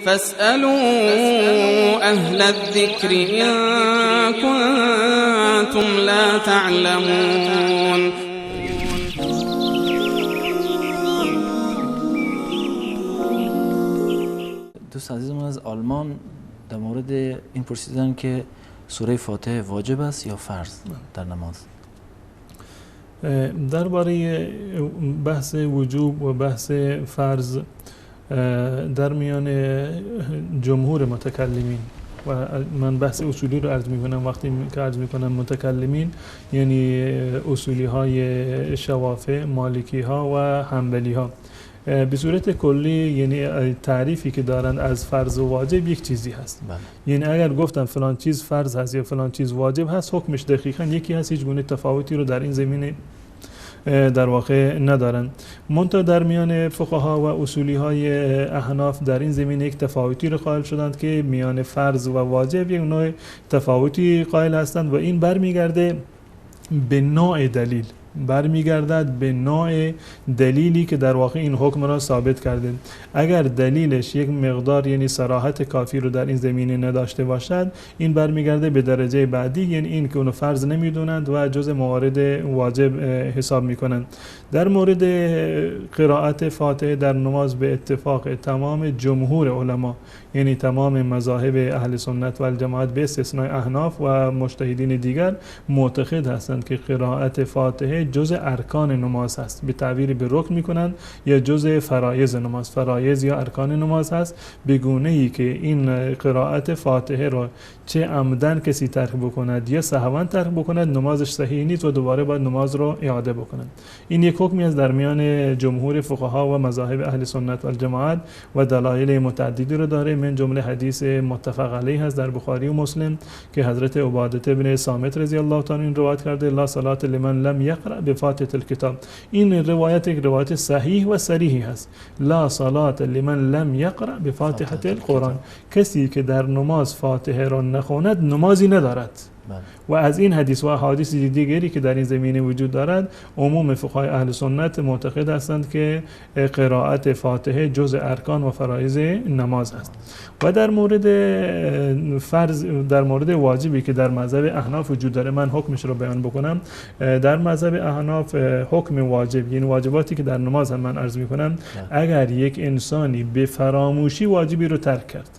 فاسألوا أهل الذكر إن كنتم لا تعلمون. دوست عزیزم از آلمان در مورد این پرسیدن که سوره فاتحه واجب است یا فرض در نماز. درباره بحث وجوب و بحث فرض در میان جمهور متکلمین و من بحث اصولی رو عرض میکنم، وقتی که عرض میکنم متکلمین یعنی اصولی های شوافع، مالکی ها و حنبلی ها، به صورت کلی یعنی تعریفی که دارن از فرض و واجب یک چیزی هست. یعنی اگر گفتم فلان چیز فرض هست یا فلان چیز واجب هست، حکمش دقیقاً یکی هست، هیچ گونه تفاوتی رو در این زمینه در واقع ندارن. منتها در میان فقها و اصولی های احناف در این زمینه یک تفاوتی رو قائل شدند که میان فرض و واجب یک نوع تفاوتی قائل هستند و این برمیگرده به نوع دلیل، برمیگردد به نوع دلیلی که در واقع این حکم را ثابت کرده. اگر دلیلش یک مقدار یعنی صراحت کافی رو در این زمینه نداشته باشد، این برمیگرده به درجه بعدی، یعنی این که اونو فرض نمیدونند و جز موارد واجب حساب میکنند. در مورد قرائت فاتحه در نماز به اتفاق تمام جمهور علما، یعنی تمام مذاهب اهل سنت و الجماعت به استثنای احناف و مجتهدین دیگر، معتقد هستند که قرائت فاتحه جز ارکان نماز هست. به تعبیر به رکن میکنند یا جز فرایض نماز، فرایض یا ارکان نماز هست، به گونه ای که این قرائت فاتحه را چه عمدن کسی ترک بکند یا سهوا ترک بکند نمازش صحیح نیست و دوباره باید نماز را اعاده بکند. این یک حکمی از در میان جمهور فقها و مذاهب اهل سنت و الجماعت و دلایل متعددی رو داره. من جمله حدیث متفق علیه هست در بخاری و مسلم که حضرت عباده بن صامت رضی الله تعالی عنه روایت کرده: لا صلاة لمن لم یقرأ بفاتحة الکتاب. این روایت یک روایت صحیح و صریحی هست. لا صلاة لمن لم یقرأ بفاتحة القرآن. کسی که در نماز فاتحه را نخواند نمازی ندارد. و از این حدیث و احادیث دیگری که در این زمینه وجود دارد، عموم فقهای اهل سنت معتقد هستند که قرائت فاتحه جز ارکان و فرایض نماز است. و در مورد فرض، در مورد واجبی که در مذهب احناف وجود داره، من حکمش رو بیان بکنم. در مذهب احناف حکم واجب، یعنی واجباتی که در نماز هم من عرض میکنم، اگر یک انسانی به فراموشی واجبی رو ترک کرد،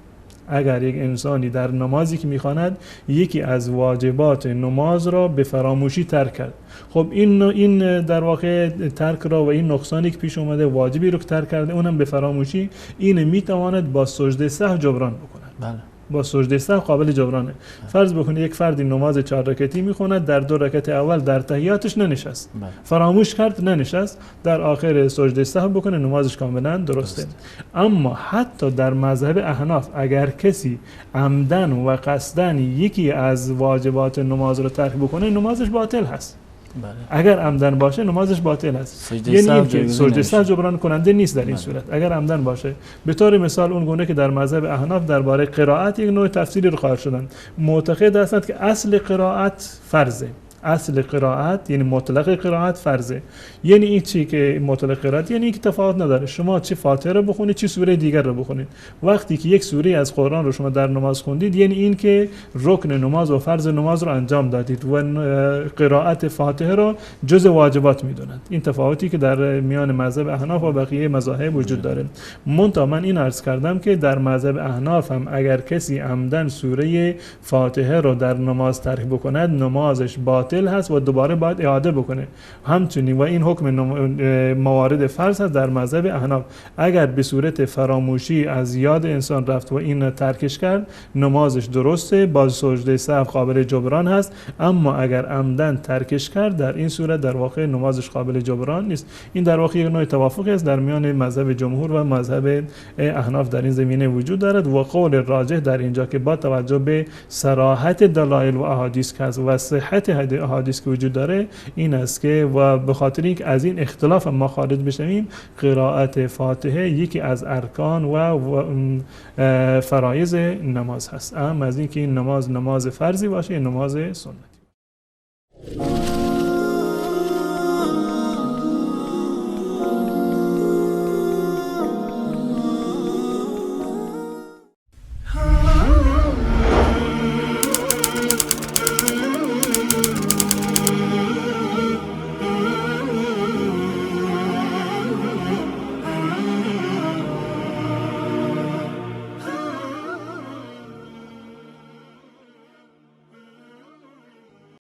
اگر یک انسانی در نمازی که میخواند یکی از واجبات نماز را به فراموشی ترک کرد، خب این در واقع ترک را و این نقصانی که پیش اومده، واجبی رو که ترک کرده اونم به فراموشی، این میتواند با سجده سهو جبران بکند. بله. با سجده سهو قابل جبرانه. فرض بکنید یک فردی نماز 4 رکعتی میخواند، در 2 رکعت اول در تحیاتش ننشست، فراموش کرد ننشست، در آخر سجده سهو بکنه، نمازش کاملا درسته. اما حتی در مذهب احناف اگر کسی عمدن و قصدن یکی از واجبات نماز رو ترک بکنه، نمازش باطل هست. اگر عمدن باشه نمازش باطل است. یعنی اینکه سجده سهو جبران کننده نیست در این صورت اگر عمدن باشه. به طور مثال اون گونه که در مذهب احناف درباره قرائت یک نوع تفسیری رو قائل شدن، معتقد هستند که اصل قرائت فرضه. اصل قرائت یعنی مطلق قرائت فرضه. یعنی این چی که مطلق قرائت یعنی که تفاوت نداره، شما چه فاتحه رو بخونید چه سوره دیگر رو بخونید. وقتی که یک سوره از قرآن رو شما در نماز خوندید، یعنی این که رکن نماز و فرض نماز رو انجام دادید و قرائت فاتحه رو جز واجبات میدونند. این تفاوتی که در میان مذهب احناف و بقیه مذاهب وجود داره. منتها من این عرض کردم که در مذهب احناف هم اگر کسی عمدن سوره فاتحه رو در نماز ترک بکند، نمازش باطل هست و دوباره باید اعاده بکنه. همچنین و این حکم موارد فرض هست در مذهب احناف. اگر به صورت فراموشی از یاد انسان رفت و این ترکش کرد، نمازش درسته، با سجده سهو قابل جبران هست. اما اگر عمدن ترکش کرد، در این صورت در واقع نمازش قابل جبران نیست. این در واقع یک نوع توافقی است در میان مذهب جمهور و مذهب احناف در این زمینه وجود دارد و قول راجح در اینجا که با توجه به صراحت دلایل و احادیث که هست و صحت احادیث که وجود داره، این است که و به خاطر اینکه از این اختلاف ما خارج بشویم، قرائت فاتحه یکی از ارکان و فرایض نماز هست. اما از اینکه این نماز فرضی باشه، نماز سنتی.